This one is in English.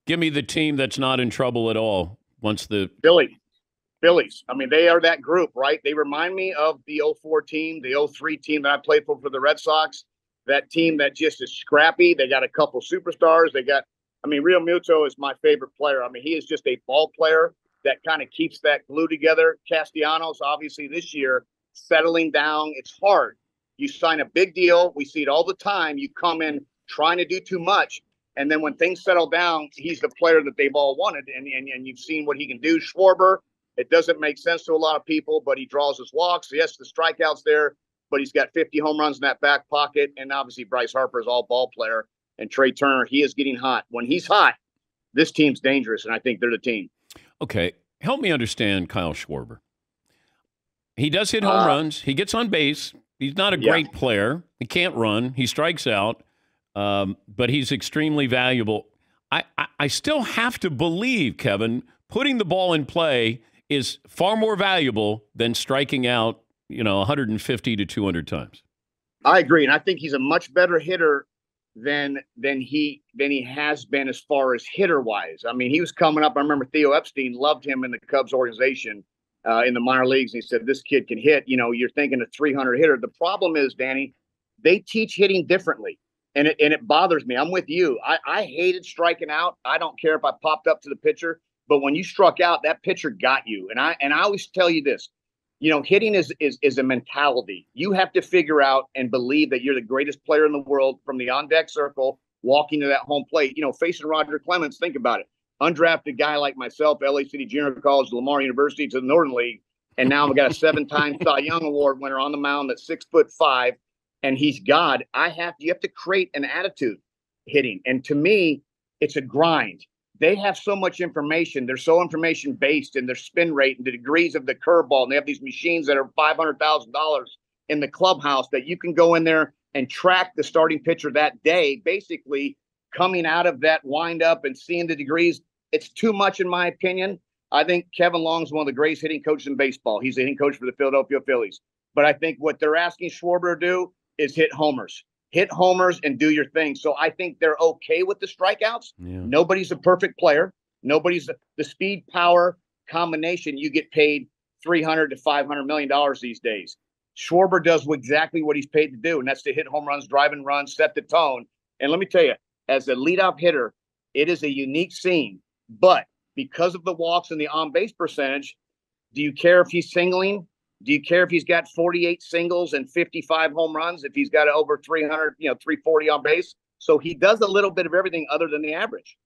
Give me the team that's not in trouble at all once the Phillies. I mean, they are that group, right? They remind me of the '04 team, the '03 team that I played for the Red Sox. That team that just is scrappy. They got a couple superstars. Real Muto is my favorite player. I mean, he is just a ball player that kind of keeps that glue together. Castellanos, obviously, this year, settling down. It's hard. You sign a big deal. We see it all the time. You come in trying to do too much. And then when things settle down, he's the player that they've all wanted. And you've seen what he can do. Schwarber, it doesn't make sense to a lot of people, but he draws his walks. Yes, the strikeouts there, but he's got 50 home runs in that back pocket. And obviously Bryce Harper is all ball player. And Trey Turner, he is getting hot. When he's hot, this team's dangerous, and I think they're the team. Okay, help me understand Kyle Schwarber. He does hit home runs. He gets on base. He's not a great player. He can't run. He strikes out, but he's extremely valuable. I still have to believe, Kevin, putting the ball in play is far more valuable than striking out, 150 to 200 times. I agree, and I think he's a much better hitter than he has been as far as hitter wise. I mean, he was coming up. I remember Theo Epstein loved him in the Cubs organization in the minor leagues. And he said, this kid can hit. You're thinking a 300 hitter. The problem is, Danny, they teach hitting differently. And it bothers me. I'm with you. I hated striking out. I don't care if I popped up to the pitcher, but when you struck out, that pitcher got you. And I always tell you this, hitting is a mentality. You have to figure out and believe that you're the greatest player in the world from the on-deck circle, walking to that home plate. Facing Roger Clemens, think about it. Undrafted guy like myself, LA City Junior College, Lamar University to the Northern League, and now I've got a 7-time Cy Young Award winner on the mound that's 6'5", and he's God. You have to create an attitude hitting. And to me, it's a grind. They have so much information. They're so information-based in their spin rate and the degrees of the curveball. And they have these machines that are $500,000 in the clubhouse that you can go in there and track the starting pitcher that day, basically coming out of that windup and seeing the degrees. It's too much, in my opinion. I think Kevin Long is one of the greatest hitting coaches in baseball. He's a hitting coach for the Philadelphia Phillies. But I think what they're asking Schwarber to do is hit homers and do your thing. So I think they're okay with the strikeouts. Yeah. Nobody's a perfect player. Nobody's the speed power combination. You get paid $300 to $500 million these days. Schwarber does exactly what he's paid to do, and that's to hit home runs, drive and run, set the tone. And let me tell you, as a leadoff hitter, it is a unique scene. But because of the walks and the on-base percentage, do you care if he's singling? Do you care if he's got 48 singles and 55 home runs, if he's got over 300, 340 on base? So he does a little bit of everything other than the average.